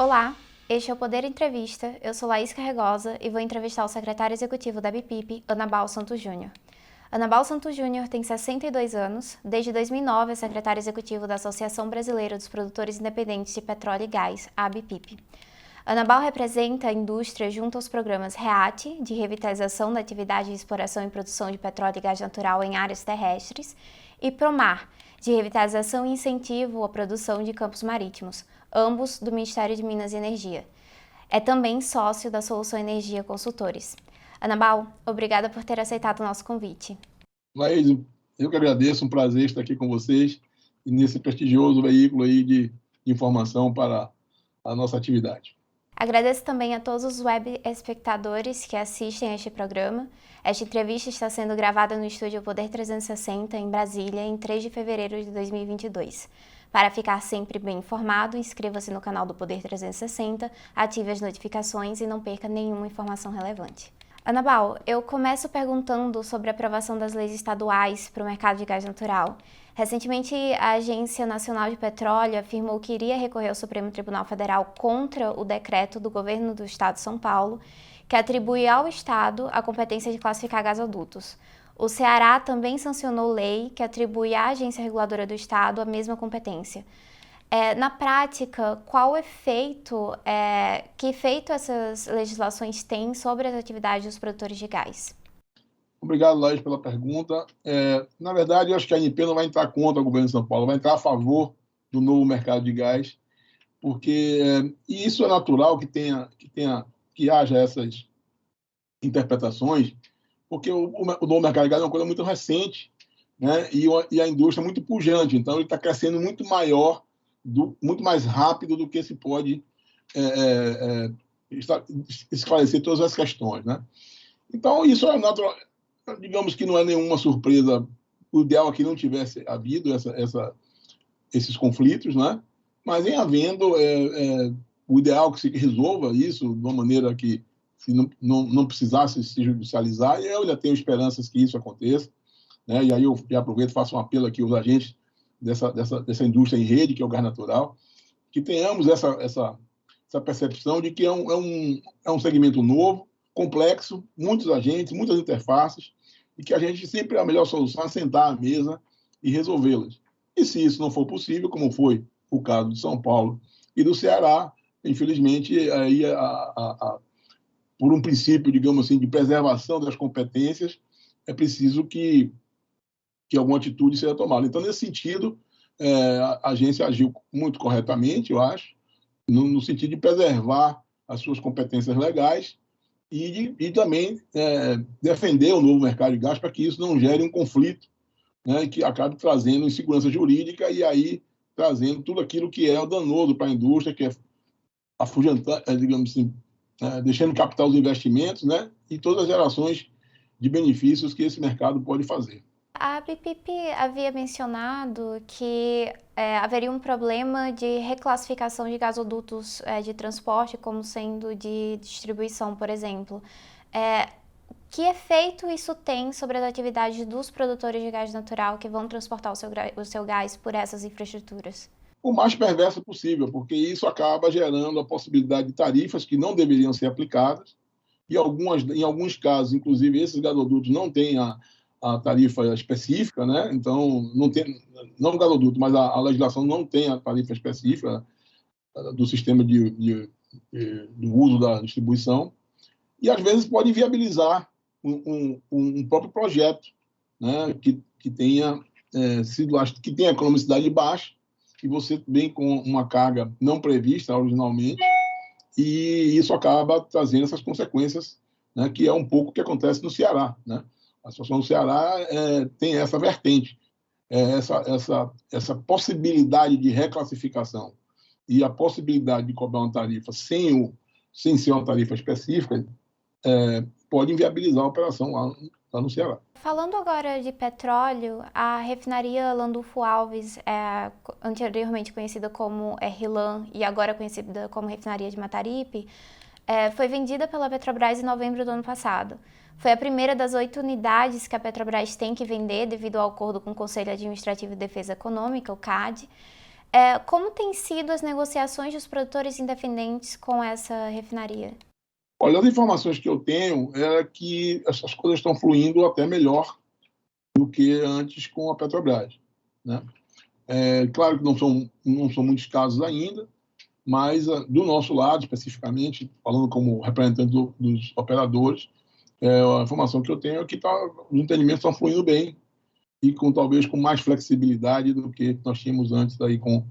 Olá, este é o Poder Entrevista. Eu sou Laís Carregosa e vou entrevistar o secretário executivo da ABPIP, Anabal Santos Júnior. Anabal Santos Júnior tem 62 anos, desde 2009 é secretário executivo da Associação Brasileira dos Produtores Independentes de Petróleo e Gás, a ABPIP. Anabal representa a indústria junto aos programas REAT, de revitalização da atividade de exploração e produção de petróleo e gás natural em áreas terrestres, e PROMAR, de revitalização e incentivo à produção de campos marítimos, ambos do Ministério de Minas e Energia. É também sócio da Solução Energia Consultores. Anabal, obrigada por ter aceitado o nosso convite. Laís, eu que agradeço, um prazer estar aqui com vocês e nesse prestigioso veículo aí de informação para a nossa atividade. Agradeço também a todos os web espectadores que assistem a este programa. Esta entrevista está sendo gravada no estúdio Poder 360, em Brasília, em 3 de fevereiro de 2022. Para ficar sempre bem informado, inscreva-se no canal do Poder 360, ative as notificações e não perca nenhuma informação relevante. Anabal, eu começo perguntando sobre a aprovação das leis estaduais para o mercado de gás natural. Recentemente, a Agência Nacional de Petróleo afirmou que iria recorrer ao Supremo Tribunal Federal contra o decreto do governo do Estado de São Paulo, que atribui ao Estado a competência de classificar gasodutos. O Ceará também sancionou lei que atribui à Agência Reguladora do Estado a mesma competência. Na prática, qual que efeito essas legislações têm sobre as atividades dos produtores de gás? Obrigado, Laís, pela pergunta. Na verdade, eu acho que a ANP não vai entrar contra o governo de São Paulo, vai entrar a favor do novo mercado de gás, porque e isso é natural que haja essas interpretações, porque o novo mercado de gás é uma coisa muito recente, né? E a indústria é muito pujante, então ele está crescendo muito muito mais rápido do que se pode esclarecer todas as questões, né? Então, isso é natural. Digamos que não é nenhuma surpresa. O ideal é que não tivesse havido esses conflitos, né? Mas em havendo, o ideal é que se resolva isso de uma maneira que se não precisasse se judicializar, e eu ainda tenho esperanças que isso aconteça, né? E aí eu aproveito e faço um apelo aqui aos agentes dessa indústria em rede, que é o gás natural, que tenhamos essa percepção de que é um segmento novo, complexo, muitos agentes, muitas interfaces, e que a gente sempre a melhor solução é sentar à mesa e resolvê-las. E se isso não for possível, como foi o caso de São Paulo e do Ceará, infelizmente, aí por um princípio, digamos assim, de preservação das competências, é preciso que alguma atitude seja tomada. Então, nesse sentido, a agência agiu muito corretamente, eu acho, no sentido de preservar as suas competências legais e também defender o novo mercado de gás para que isso não gere um conflito, né, que acabe trazendo insegurança jurídica e aí trazendo tudo aquilo que é danoso para a indústria, que é afugentar, digamos assim, deixando captar os investimentos, né, e todas as gerações de benefícios que esse mercado pode fazer. A ABPIP havia mencionado que haveria um problema de reclassificação de gasodutos de transporte como sendo de distribuição, por exemplo. Que efeito isso tem sobre as atividades dos produtores de gás natural que vão transportar o seu gás por essas infraestruturas? O mais perverso possível, porque isso acaba gerando a possibilidade de tarifas que não deveriam ser aplicadas, e em alguns casos, inclusive, esses gasodutos não têm a tarifa específica, né? Então, não o gasoduto, mas a legislação não tem a tarifa específica do sistema do uso da distribuição, e às vezes pode viabilizar um próprio projeto, né? que tenha que tenha economicidade baixa, e você vem com uma carga não prevista originalmente, e isso acaba trazendo essas consequências, né? Que é um pouco o que acontece no Ceará, né? A situação do Ceará tem essa vertente, essa possibilidade de reclassificação e a possibilidade de cobrar uma tarifa sem ser uma tarifa específica pode inviabilizar a operação lá no Ceará. Falando agora de petróleo, a refinaria Landulfo Alves, anteriormente conhecida como RLAM e agora conhecida como refinaria de Mataripe, foi vendida pela Petrobras em novembro do ano passado. Foi a primeira das 8 unidades que a Petrobras tem que vender devido ao acordo com o Conselho Administrativo de Defesa Econômica, o CAD. Como têm sido as negociações dos produtores independentes com essa refinaria? Olha, as informações que eu tenho é que essas coisas estão fluindo até melhor do que antes com a Petrobras, né? Claro que não são muitos casos ainda, mas do nosso lado, especificamente, falando como representante dos operadores, a informação que eu tenho é que os entendimentos estão fluindo bem e talvez com mais flexibilidade do que nós tínhamos antes aí com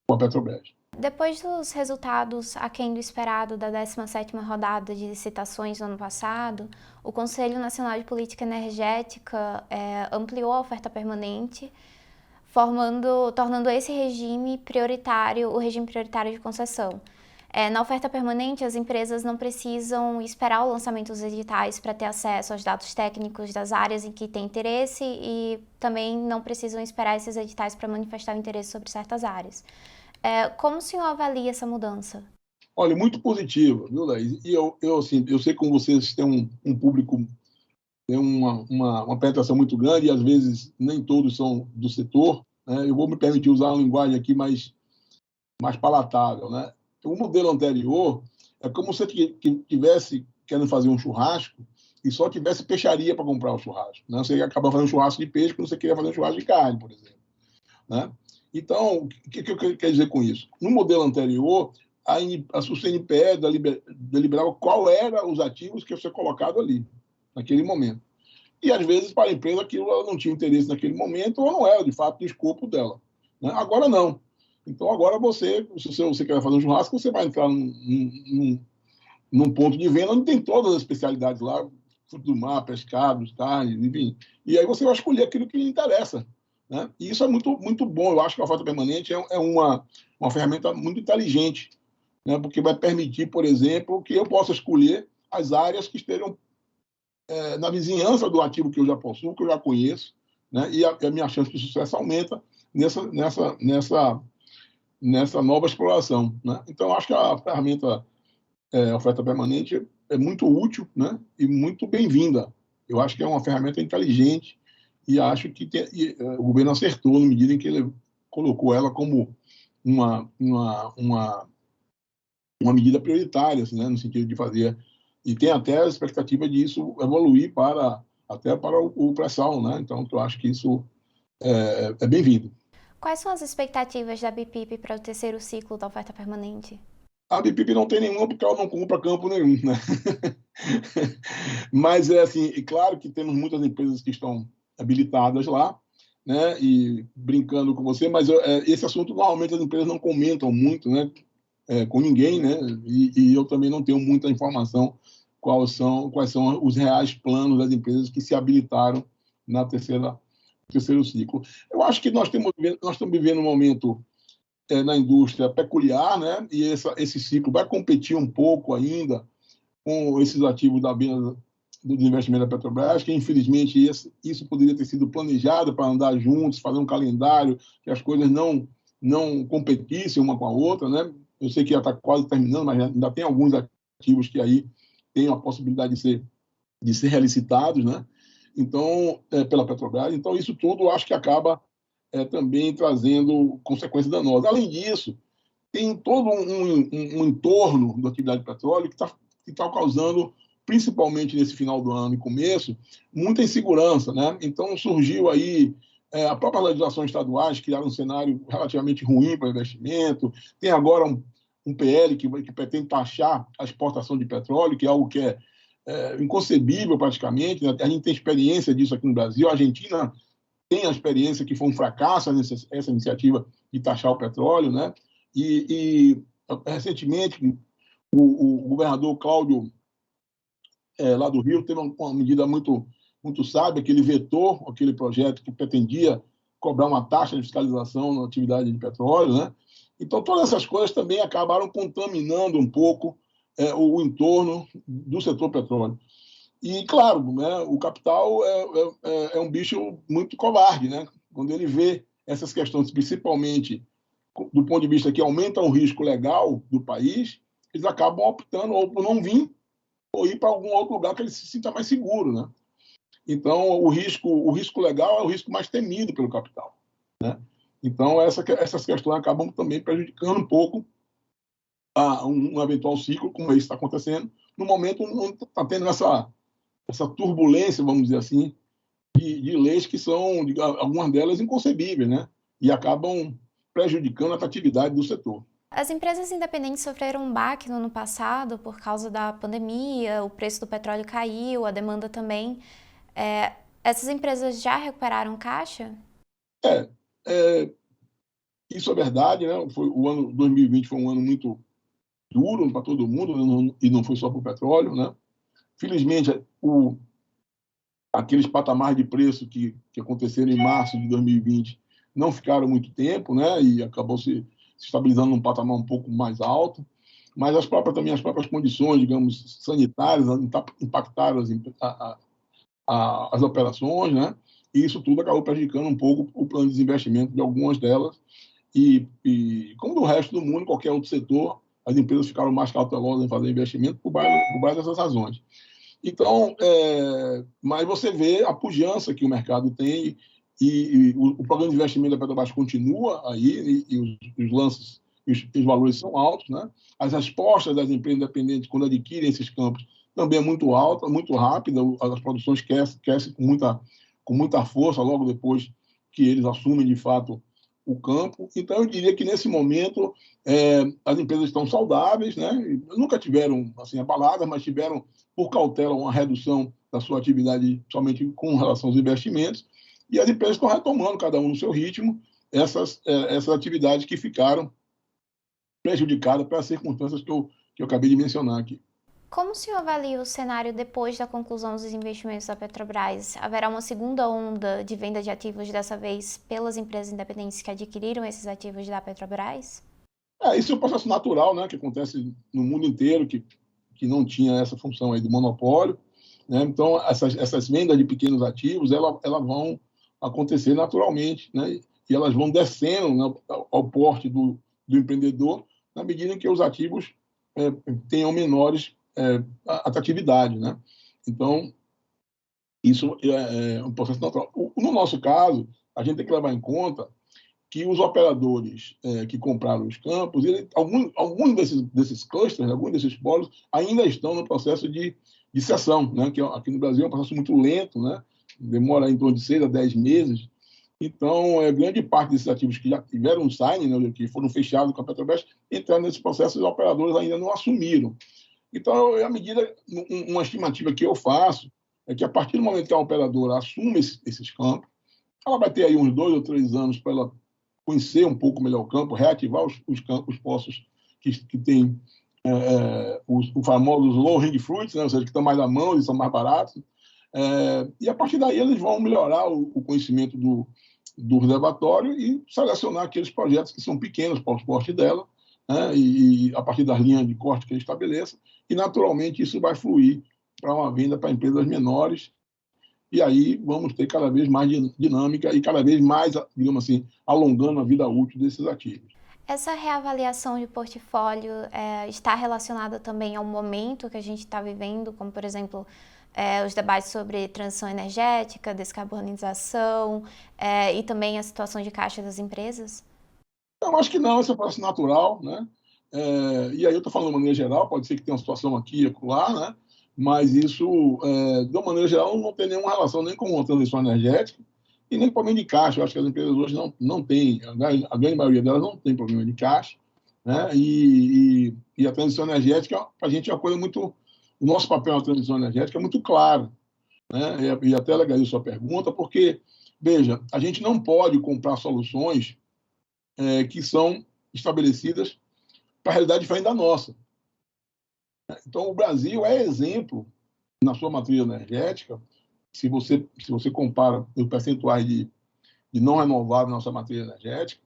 a Petrobras. Depois dos resultados aquém do esperado da 17ª rodada de licitações no ano passado, o Conselho Nacional de Política Energética ampliou a oferta permanente, tornando esse regime prioritário, o regime prioritário de concessão. Na oferta permanente, as empresas não precisam esperar o lançamento dos editais para ter acesso aos dados técnicos das áreas em que têm interesse e também não precisam esperar esses editais para manifestar o interesse sobre certas áreas. Como o senhor avalia essa mudança? Olha, muito positiva, viu, Laís? E assim, eu sei que como vocês têm um público, tem uma penetração muito grande e às vezes nem todos são do setor, né? Eu vou me permitir usar uma linguagem aqui mais palatável, né? O modelo anterior é como se você tivesse querendo fazer um churrasco e só tivesse peixaria para comprar o churrasco, né? Você acaba fazendo um churrasco de peixe quando você queria fazer um churrasco de carne, por exemplo, né? Então, o que eu quero dizer com isso? No modelo anterior, a CNPE deliberava qual eram os ativos que ia ser colocado ali, naquele momento. E, às vezes, para a empresa, aquilo ela não tinha interesse naquele momento ou não era, de fato, do escopo dela, né? Agora, não. Então, agora se você quer fazer um churrasco, você vai entrar num ponto de venda onde tem todas as especialidades lá, fruto do mar, pescados, carnes, enfim. E aí você vai escolher aquilo que lhe interessa, né? E isso é muito, muito bom. Eu acho que a oferta permanente é uma ferramenta muito inteligente, né? Porque vai permitir, por exemplo, que eu possa escolher as áreas que estejam na vizinhança do ativo que eu já possuo, que eu já conheço, né? E a minha chance de sucesso aumenta nessa nova exploração, né? Então, eu acho que a ferramenta oferta permanente é muito útil, né? E muito bem-vinda. Eu acho que é uma ferramenta inteligente e acho que o governo acertou na medida em que ele colocou ela como uma medida prioritária, assim, né? No sentido de fazer, e tem até a expectativa de isso evoluir até para o pré-sal, né? Então, eu acho que isso é bem-vindo. Quais são as expectativas da BPIP para o terceiro ciclo da oferta permanente? A BPIP não tem nenhuma porque ela não compra campo nenhum, né? Mas é assim, e claro que temos muitas empresas que estão habilitadas lá, né? E brincando com você, mas esse assunto normalmente as empresas não comentam muito, né? Com ninguém, né? E eu também não tenho muita informação quais são os reais planos das empresas que se habilitaram na terceiro ciclo. Eu acho que nós estamos vivendo um momento na indústria peculiar, né? E esse ciclo vai competir um pouco ainda com esses ativos da venda do investimento da Petrobras, que infelizmente isso poderia ter sido planejado para andar juntos, fazer um calendário, que as coisas não competissem uma com a outra, né? Eu sei que já está quase terminando, mas ainda tem alguns ativos que aí têm a possibilidade de ser relicitados, né? Então, pela Petrobras. Então, isso tudo eu acho que acaba também trazendo consequências danosas. Além disso, tem todo um entorno da atividade de petróleo que tá causando, principalmente nesse final do ano e começo, muita insegurança, né? Então surgiu aí a própria legislação estaduais criaram um cenário relativamente ruim para investimento. Tem agora um PL que pretende taxar a exportação de petróleo, que é algo que é inconcebível praticamente, né? A gente tem experiência disso aqui no Brasil. A Argentina tem a experiência que foi um fracasso essa iniciativa de taxar o petróleo, né? E recentemente o governador Cláudio lá do Rio teve uma medida muito sábia, que ele vetou aquele projeto que pretendia cobrar uma taxa de fiscalização na atividade de petróleo, né? Então todas essas coisas também acabaram contaminando um pouco o entorno do setor petróleo. E, claro, né, o capital é um bicho muito covarde, né? Quando ele vê essas questões, principalmente do ponto de vista que aumentam o risco legal do país, eles acabam optando ou por não vir ou ir para algum outro lugar que ele se sinta mais seguro, né? Então, o risco legal é o risco mais temido pelo capital, né? Então, essas questões acabam também prejudicando um pouco um eventual ciclo, como esse está acontecendo, no momento onde está tendo essa turbulência, vamos dizer assim, de leis que são, algumas delas, inconcebíveis, né? E acabam prejudicando a atratividade do setor. As empresas independentes sofreram um baque no ano passado por causa da pandemia, o preço do petróleo caiu, a demanda também. Essas empresas já recuperaram caixa? Isso é verdade, né? O ano 2020 foi um ano muito duro para todo mundo, e não foi só para o petróleo, né? Felizmente, aqueles patamares de preço que aconteceram em março de 2020 não ficaram muito tempo, né? E acabou se estabilizando num patamar um pouco mais alto. Mas as próprias condições, digamos, sanitárias impactaram as operações, né? E isso tudo acabou prejudicando um pouco o plano de desinvestimento de algumas delas. E como do resto do mundo, qualquer outro setor, as empresas ficaram mais cautelosas em fazer investimento por base dessas razões. Então, mas você vê a pujança que o mercado tem e o programa de investimento da Petrobras continua aí e os lances, os valores são altos, né? As respostas das empresas independentes quando adquirem esses campos também é muito alta, muito rápida, as produções crescem com muita força logo depois que eles assumem de fato o campo. Então, eu diria que nesse momento as empresas estão saudáveis, né? Nunca tiveram assim abaladas, mas tiveram por cautela uma redução da sua atividade somente com relação aos investimentos, e as empresas estão retomando, cada um no seu ritmo, essas atividades que ficaram prejudicadas pelas circunstâncias que eu acabei de mencionar aqui. Como o senhor avalia o cenário depois da conclusão dos investimentos da Petrobras? Haverá uma segunda onda de venda de ativos, dessa vez pelas empresas independentes que adquiriram esses ativos da Petrobras? Isso é um processo natural, né, que acontece no mundo inteiro, que não tinha essa função aí do monopólio, né? Então, essas vendas de pequenos ativos, elas vão acontecer naturalmente, né? E elas vão descendo, né, ao porte do empreendedor, na medida em que os ativos tenham menores atratividade, né? Então, isso é um processo natural. No nosso caso, a gente tem que levar em conta que os operadores que compraram os campos, alguns desses clusters, alguns desses polos, ainda estão no processo de cessão, né? Que aqui no Brasil é um processo muito lento, né? Demora em torno de 6 a 10 meses. Então, grande parte desses ativos que já tiveram um signing, né, que foram fechados com a Petrobras, entraram nesse processo e os operadores ainda não assumiram. Então, uma estimativa que eu faço é que a partir do momento que a operadora assume esses campos, ela vai ter aí uns 2 ou 3 anos para ela conhecer um pouco melhor o campo, reativar os poços que têm os famosos low-hanging fruits, né? Ou seja, que estão mais à mão e são mais baratos. E a partir daí eles vão melhorar o conhecimento do reservatório e selecionar aqueles projetos que são pequenos para o porte dela, né? E a partir das linhas de corte que ele estabeleça, e naturalmente isso vai fluir para uma venda para empresas menores. E aí vamos ter cada vez mais dinâmica e cada vez mais, digamos assim, alongando a vida útil desses ativos. Essa reavaliação de portfólio está relacionada também ao momento que a gente está vivendo, como, por exemplo, os debates sobre transição energética, descarbonização e também a situação de caixa das empresas? Eu acho que não, esse é um processo natural, né? E aí eu estou falando de maneira geral, pode ser que tenha uma situação aqui e acolá, né? Mas isso, de uma maneira geral, não tem nenhuma relação nem com a transição energética e nem com problema de caixa. Eu acho que as empresas hoje não têm, a grande maioria delas não tem problema de caixa, né? E a transição energética, para a gente, é uma coisa muito... O nosso papel na transição energética é muito claro, né? E até legal a sua pergunta, porque, veja, a gente não pode comprar soluções que são estabelecidas para a realidade diferente da nossa. Então, o Brasil é exemplo na sua matriz energética. Se você compara os percentuais de não renovável na nossa matriz energética,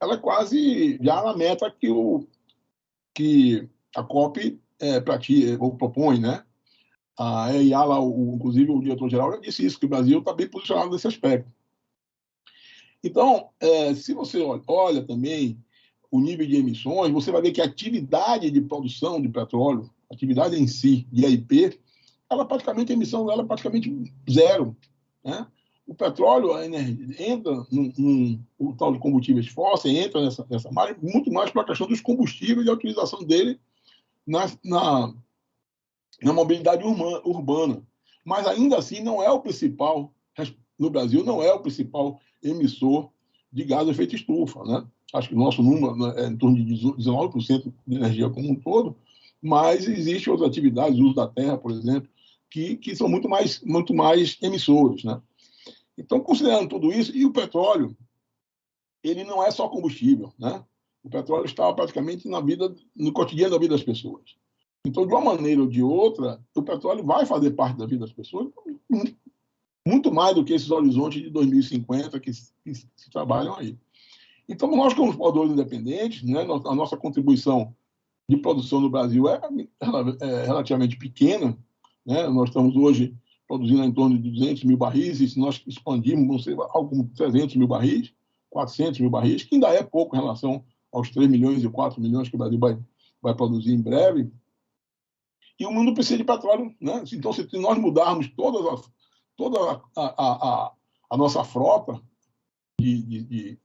ela é quase já na meta que a COP ou propõe, né? A EIA, lá, inclusive o diretor-geral, já disse isso, que o Brasil está bem posicionado nesse aspecto. Então, se você olha também o nível de emissões, você vai ver que a atividade de produção de petróleo, a atividade em si, de EIP, a emissão dela é praticamente zero, né? o petróleo, a energia, entra o tal de combustíveis fósseis, entra nessa margem, muito mais para a questão dos combustíveis e a utilização dele na mobilidade urbana. Mas ainda assim não é o principal, no Brasil, não é o principal emissor de gás de efeito estufa, né? Acho que o nosso número é em torno de 19% de energia como um todo, mas existem outras atividades, o uso da terra, por exemplo, que são muito mais emissores, né? Então, considerando tudo isso, e o petróleo, ele não é só combustível, né? O petróleo está praticamente no cotidiano da vida das pessoas. Então, de uma maneira ou de outra, o petróleo vai fazer parte da vida das pessoas, muito mais do que esses horizontes de 2050 que se trabalham aí. Então, nós, como produtores independentes, né, a nossa contribuição de produção no Brasil é relativamente pequena, né? Nós estamos hoje produzindo em torno de 200 mil barris, e se nós expandirmos, vão ser algo como 300 mil barris, 400 mil barris, que ainda é pouco em relação aos 3 milhões e 4 milhões que o Brasil vai produzir em breve. E o mundo precisa de petróleo, né? Então, se nós mudarmos toda a nossa frota que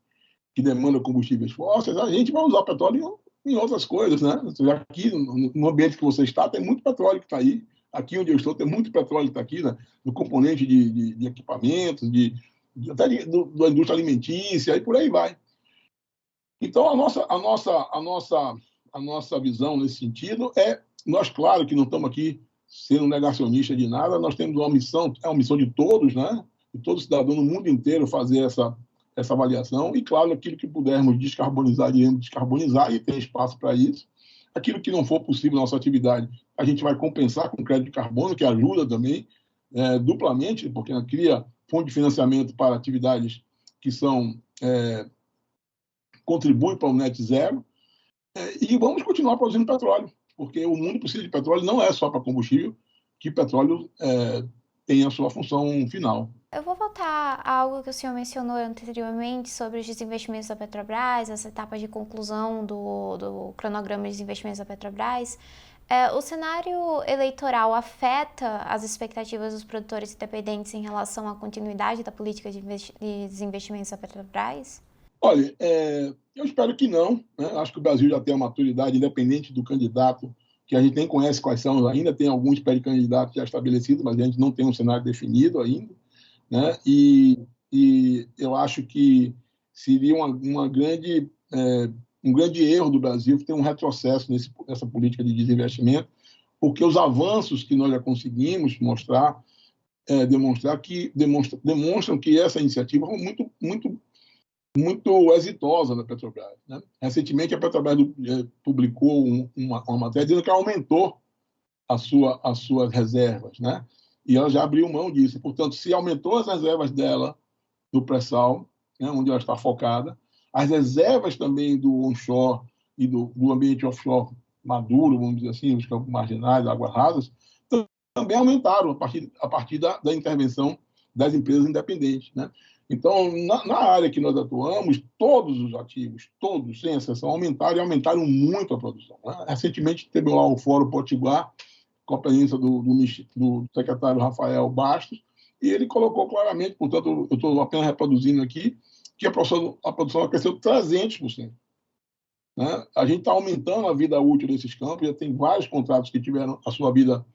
demanda combustíveis fósseis, a gente vai usar petróleo em outras coisas, né? Aqui, no ambiente que você está, tem muito petróleo que está aí. Aqui onde eu estou, tem muito petróleo que está aqui, né? No componente de equipamentos, até da indústria alimentícia, e por aí vai. Então, a nossa visão nesse sentido nós, claro, que não estamos aqui sendo negacionistas de nada, nós temos uma missão, é uma missão de todos, né? De todo cidadão no mundo inteiro fazer essa avaliação, e, claro, aquilo que pudermos descarbonizar, iremos descarbonizar, e tem espaço para isso. Aquilo que não for possível na nossa atividade, a gente vai compensar com crédito de carbono, que ajuda também duplamente, porque cria fonte de financiamento para atividades que contribuem para o net zero, e vamos continuar produzindo petróleo, porque o mundo precisa de petróleo, não é só para combustível, que petróleo tem a sua função final. Eu vou voltar a algo que o senhor mencionou anteriormente sobre os desinvestimentos da Petrobras, essa etapa de conclusão do cronograma de desinvestimentos da Petrobras. O cenário eleitoral afeta as expectativas dos produtores independentes em relação à continuidade da política de desinvestimentos da Petrobras? Olha, eu espero que não, né? Acho que o Brasil já tem uma maturidade, independente do candidato, que a gente nem conhece quais são, ainda tem alguns pré-candidatos já estabelecidos, mas a gente não tem um cenário definido ainda, né? E eu acho que seria um grande erro do Brasil ter um retrocesso nessa política de desinvestimento, porque os avanços que nós já conseguimos demonstram que essa iniciativa foi muito exitosa na Petrobras, né? Recentemente, a Petrobras publicou uma matéria dizendo que aumentou as suas reservas, né? E ela já abriu mão disso. Portanto, se aumentou as reservas dela do pré-sal, né, onde ela está focada, as reservas também do onshore e do ambiente offshore maduro, vamos dizer assim, os campos marginais, águas rasas, também aumentaram a partir da intervenção das empresas independentes, né? Então, na área que nós atuamos, todos os ativos, todos, sem exceção, aumentaram muito a produção, né? Recentemente, teve lá o Fórum Potiguar, com a presença do secretário Rafael Bastos, e ele colocou claramente, portanto, eu estou apenas reproduzindo aqui, que a produção cresceu 300%. Né? A gente está aumentando a vida útil desses campos, já tem vários contratos que tiveram a sua vida,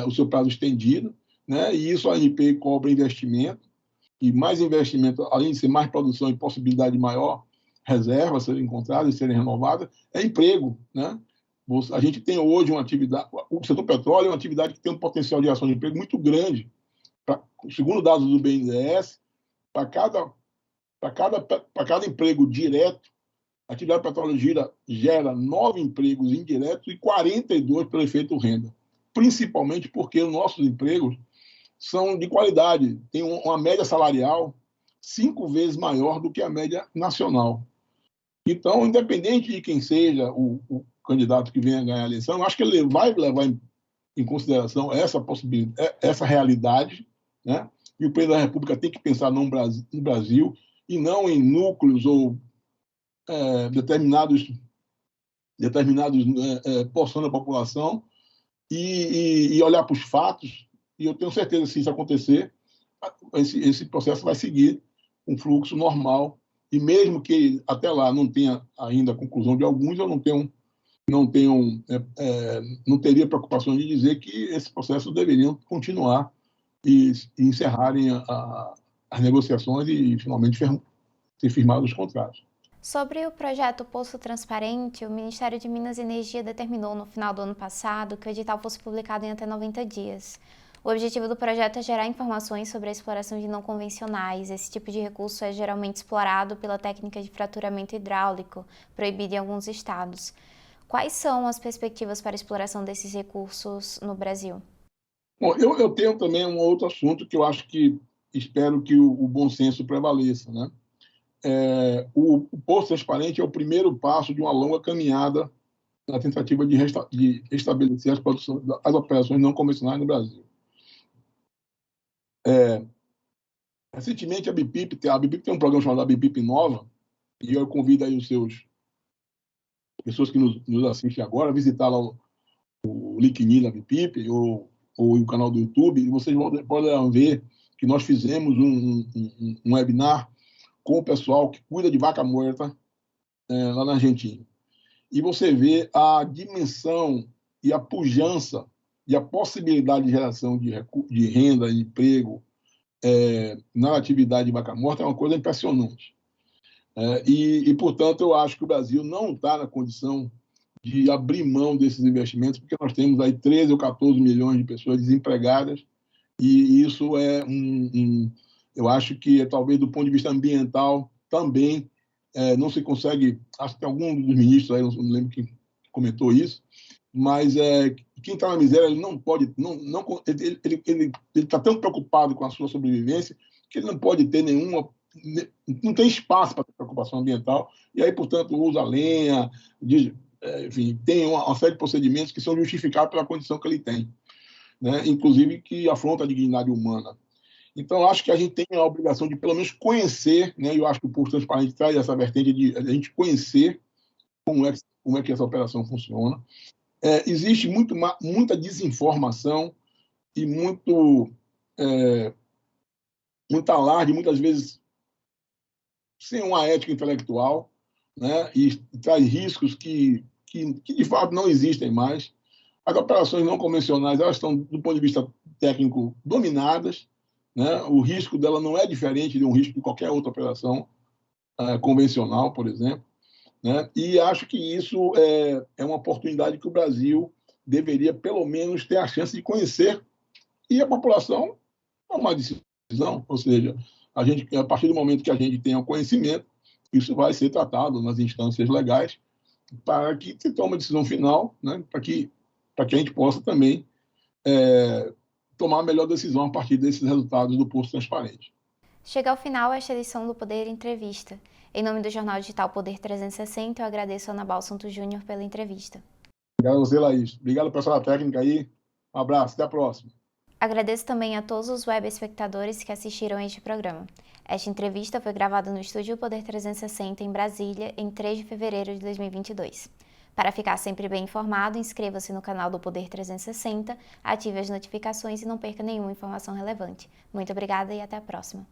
o seu prazo estendido, né? E isso a ANP cobra investimento, e mais investimento, além de ser mais produção e possibilidade de maior reserva serem encontradas e serem renovadas, é emprego, né? A gente tem hoje uma atividade, o setor petróleo é uma atividade que tem um potencial de geração de emprego muito grande. Segundo dados do BNDES, para cada emprego direto, a atividade petróleo gera 9 empregos indiretos e 42 pelo efeito renda. Principalmente porque os nossos empregos são de qualidade, tem uma média salarial 5 vezes maior do que a média nacional. Então, independente de quem seja o candidato que venha ganhar a eleição, eu acho que ele vai levar em consideração essa possibilidade, essa realidade, né? E o presidente da República tem que pensar no Brasil e não em núcleos ou determinados porções da população, e olhar para os fatos. E eu tenho certeza que, se isso acontecer, esse processo vai seguir um fluxo normal, e mesmo que até lá não tenha ainda a conclusão de alguns, eu não teria preocupação de dizer que esses processos deveriam continuar e encerrarem as negociações e finalmente ser firmados os contratos. Sobre o projeto Poço Transparente, o Ministério de Minas e Energia determinou no final do ano passado que o edital fosse publicado em até 90 dias. O objetivo do projeto é gerar informações sobre a exploração de não convencionais. Esse tipo de recurso é geralmente explorado pela técnica de fraturamento hidráulico, proibida em alguns estados. Quais são as perspectivas para a exploração desses recursos no Brasil? Bom, eu tenho também um outro assunto que eu acho que espero que o bom senso prevaleça, né? O Poço Transparente é o primeiro passo de uma longa caminhada na tentativa de estabelecer as operações não convencionais no Brasil. Recentemente, a BIPIP tem um programa chamado BIPIP Nova, e eu convido aí pessoas que nos assistem agora a visitar lá o LinkedIn da BIPIP ou o canal do YouTube, e vocês podem ver que nós fizemos um webinar com o pessoal que cuida de vaca morta lá na Argentina. E você vê a dimensão e a pujança e a possibilidade de geração de renda e emprego na atividade de vaca morta é uma coisa impressionante. Portanto, eu acho que o Brasil não está na condição de abrir mão desses investimentos, porque nós temos aí 13 ou 14 milhões de pessoas desempregadas, e isso eu acho que talvez do ponto de vista ambiental também não se consegue, acho que algum dos ministros aí, não lembro quem comentou isso, mas quem está na miséria, ele não pode, ele está tão preocupado com a sua sobrevivência que ele não pode ter não tem espaço para ter preocupação ambiental, e aí, portanto, usa lenha, enfim, tem uma série de procedimentos que são justificados pela condição que ele tem, né? Inclusive que afronta a dignidade humana. Então, acho que a gente tem a obrigação de, pelo menos, conhecer, né? E eu acho que o Poço Transparente traz essa vertente de a gente conhecer como é que essa operação funciona. Existe muita desinformação e muito alarde, muitas vezes sem uma ética intelectual, né? E traz riscos que de fato não existem mais. As operações não convencionais, elas estão, do ponto de vista técnico, dominadas, né? O risco dela não é diferente de um risco de qualquer outra operação convencional, por exemplo, né? E acho que isso é uma oportunidade que o Brasil deveria, pelo menos, ter a chance de conhecer e a população tomar decisão. Ou seja, a partir do momento que a gente tenha o conhecimento, isso vai ser tratado nas instâncias legais para que se tome a decisão final, né? Para que a gente possa também tomar a melhor decisão a partir desses resultados do Poço Transparente. Chega ao final esta edição do Poder Entrevista. Em nome do jornal digital Poder 360, eu agradeço a Ana Bal Santos Júnior pela entrevista. Obrigado a você, Laís. Obrigado, pessoal da técnica aí. Um abraço, até a próxima. Agradeço também a todos os web espectadores que assistiram a este programa. Esta entrevista foi gravada no estúdio Poder 360 em Brasília, em 3 de fevereiro de 2022. Para ficar sempre bem informado, inscreva-se no canal do Poder 360, ative as notificações e não perca nenhuma informação relevante. Muito obrigada e até a próxima.